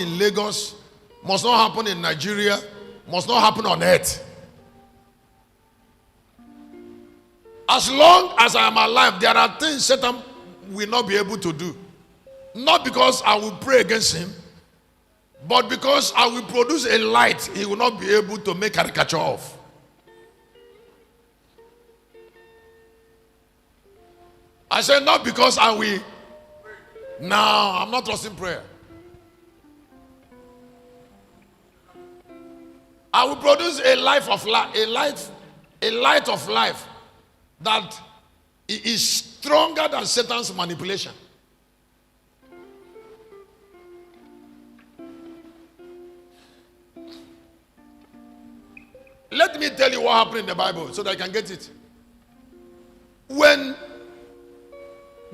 in Lagos, must not happen in Nigeria, must not happen on earth. As long as I am alive, there are things Satan will not be able to do. Not because I will pray against him, but because I will produce a light he will not be able to make caricature of. I said not because I will. No, I'm not trusting prayer. I will produce a life of life, a light of life that is stronger than Satan's manipulation. Let me tell you what happened in the Bible so that I can get it. When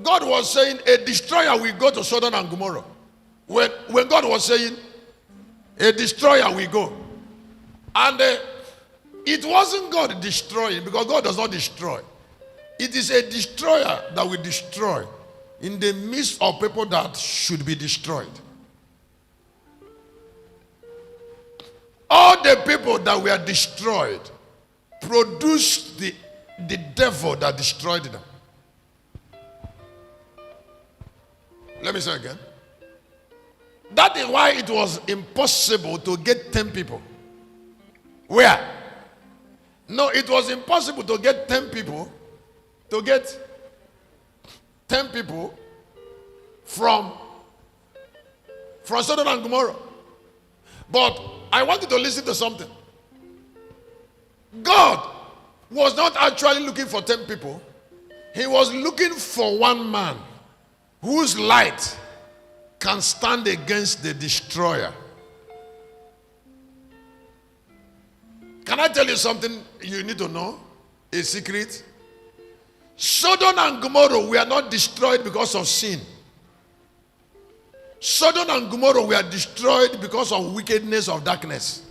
God was saying a destroyer will go to Sodom and Gomorrah, when God was saying a destroyer will go, and it wasn't God destroying, because God does not destroy. It is a destroyer that will destroy in the midst of people that should be destroyed. All the people that were destroyed produced the devil that destroyed them. Let me say again. That is why it was impossible to get 10 people. Where? No, it was impossible to get 10 people, from Sodom and Gomorrah. But I want you to listen to something. God was not actually looking for 10 people. He was looking for one man whose light can stand against the destroyer. Can I tell you something you need to know? A secret? Sodom and Gomorrah were not destroyed because of sin. Sodom and Gomorrah were destroyed because of wickedness of darkness.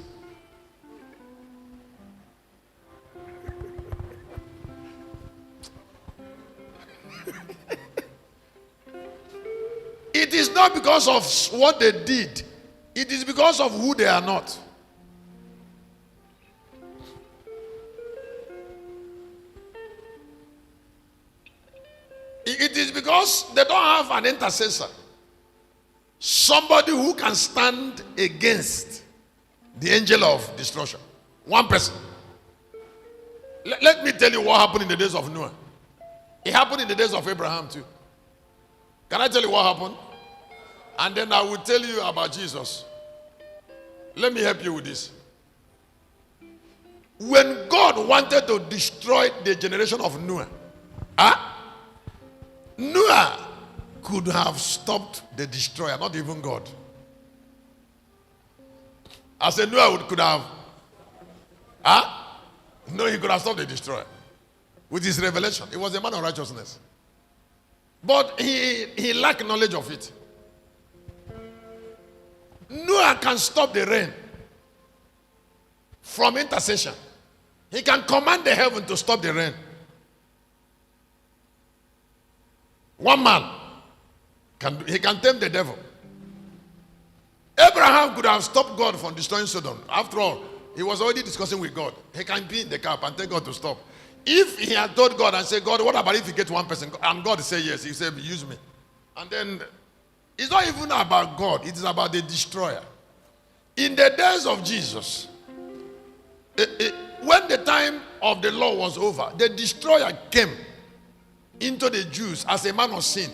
It is not because of what they did. It is because of who they are not. It is because they don't have an intercessor. Somebody who can stand against the angel of destruction. One person. Let me tell you what happened in the days of Noah. It happened in the days of Abraham too. Can I tell you what happened? And then I will tell you about Jesus. Let me help you with this. When God wanted to destroy the generation of Noah, Noah could have stopped the destroyer, not even God. I said Noah could have. No, he could have stopped the destroyer with his revelation. He was a man of righteousness. But he lacked knowledge of it. Noah can stop the rain from intercession. He can command the heaven to stop the rain. One man can tame the devil. Abraham could have stopped God from destroying Sodom. After all, he was already discussing with God. He can be in the camp and tell God to stop. If he had told God and said, God, what about if you get one person? And God said yes. He said, use me. And then it's not even about God. It is about the destroyer. In the days of Jesus, when the time of the law was over, the destroyer came into the Jews as a man of sin.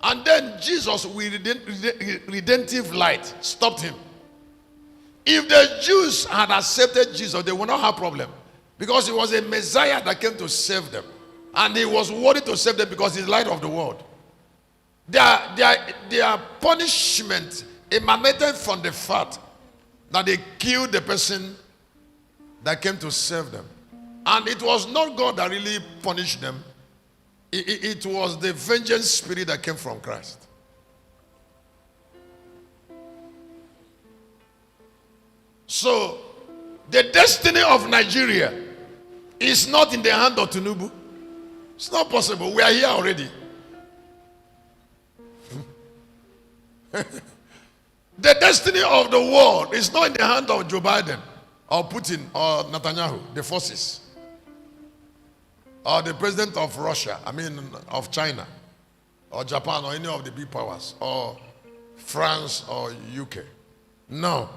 And then Jesus, with redemptive light, stopped him. If the Jews had accepted Jesus, they would not have problem. Because he was a Messiah that came to save them. And he was worthy to save them because he's the light of the world. Their punishment emanated from the fact that they killed the person that came to save them. And it was not God that really punished them. It was the vengeance spirit that came from Christ. So, the destiny of Nigeria is not in the hand of Tinubu. It's not possible. We are here already. The destiny of the world is not in the hand of Joe Biden or Putin or Netanyahu, the forces, or the president of Russia, of China, or Japan, or any of the big powers, or France or UK. No.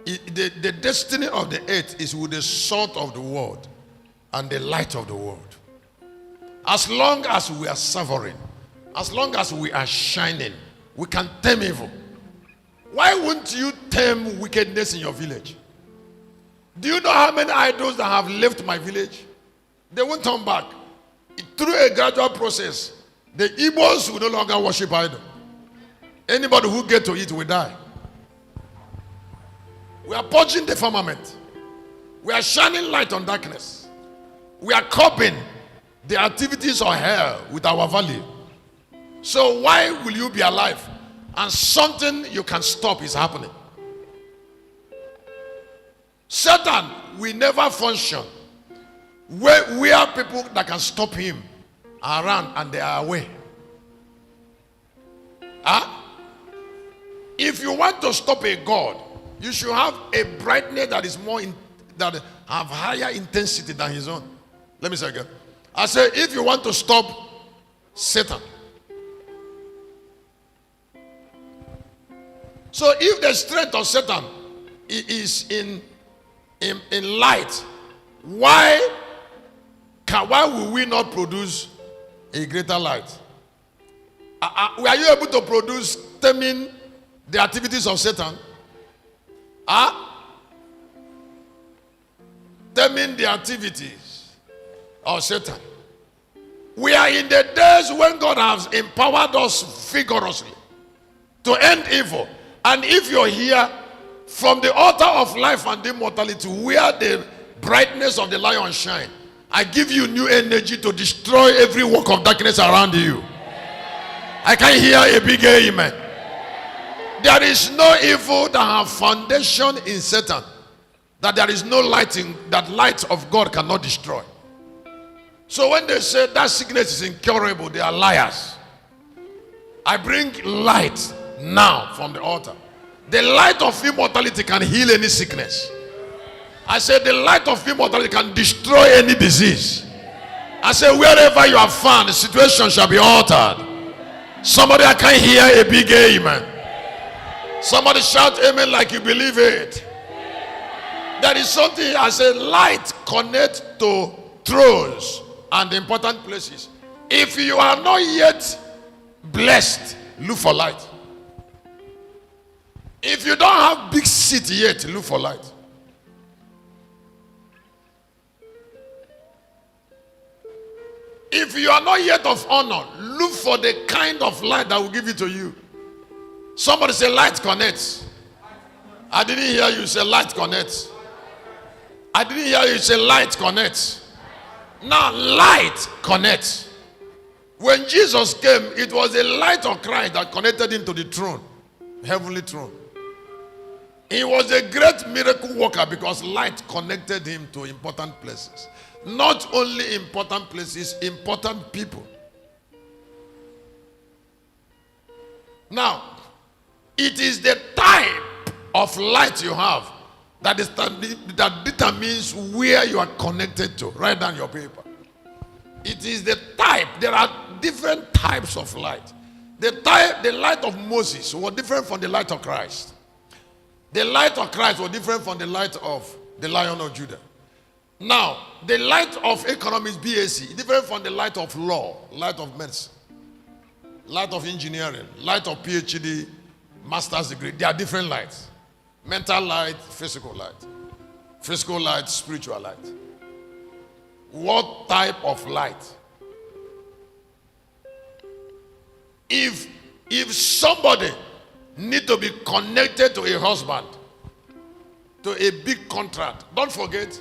The destiny of the earth is with the salt of the world and the light of the world. As long as we are suffering, as long as we are shining, we can tame evil. Why wouldn't you tame wickedness in your village? Do you know how many idols that have left my village? They won't turn back. Through a gradual process, the Igbos will no longer worship idol. Anybody who gets to it will die. We are purging the firmament. We are shining light on darkness. We are coping the activities of hell with our value. So why will you be alive and something you can stop is happening? Satan will never function where people that can stop him are around and they are away. If you want to stop a god, you should have a brightness that is that have higher intensity than his own. Let me say again. I say, if you want to stop Satan, so if the strength of Satan is in light, why will we not produce a greater light? Are you able to produce taming the activities of Satan? Taming the activities of Satan. We are in the days when God has empowered us vigorously to end evil. And if you're here from the altar of life and immortality, where the brightness of the lion shine, I give you new energy to destroy every work of darkness around you. I can hear a big amen. There is no evil that have foundation in Satan, that there is no light in that light of God cannot destroy. So when they say that sickness is incurable, they are liars. I bring light now from the altar. The light of immortality can heal any sickness. I said the light of immortality can destroy any disease. I said wherever you are found, the situation shall be altered. Somebody, I can hear a big amen. Somebody shout amen like you believe it. There is something, I said, light connect to thrones and important places. If you are not yet blessed, look for light. If you don't have big seat yet, look for light. If you are not yet of honor, look for the kind of light that will give it to you. Somebody say light connects. I didn't hear you say light connects. I didn't hear you say light connects. Now light connects. When Jesus came, it was the light of Christ that connected him to the throne, heavenly throne. He was a great miracle worker because light connected him to important places. Not only important places, important people. Now, it is the type of light you have that determines where you are connected to. Write down your paper. It is the type. There are different types of light. The light of Moses was different from the light of Christ. The light of Christ was different from the light of the Lion of Judah. Now, the light of economics, BAC, different from the light of law, light of medicine, light of engineering, light of PhD, master's degree. They are different lights. Mental light, physical light. Physical light, spiritual light. What type of light? If somebody need to be connected to a husband, to a big contract, don't forget,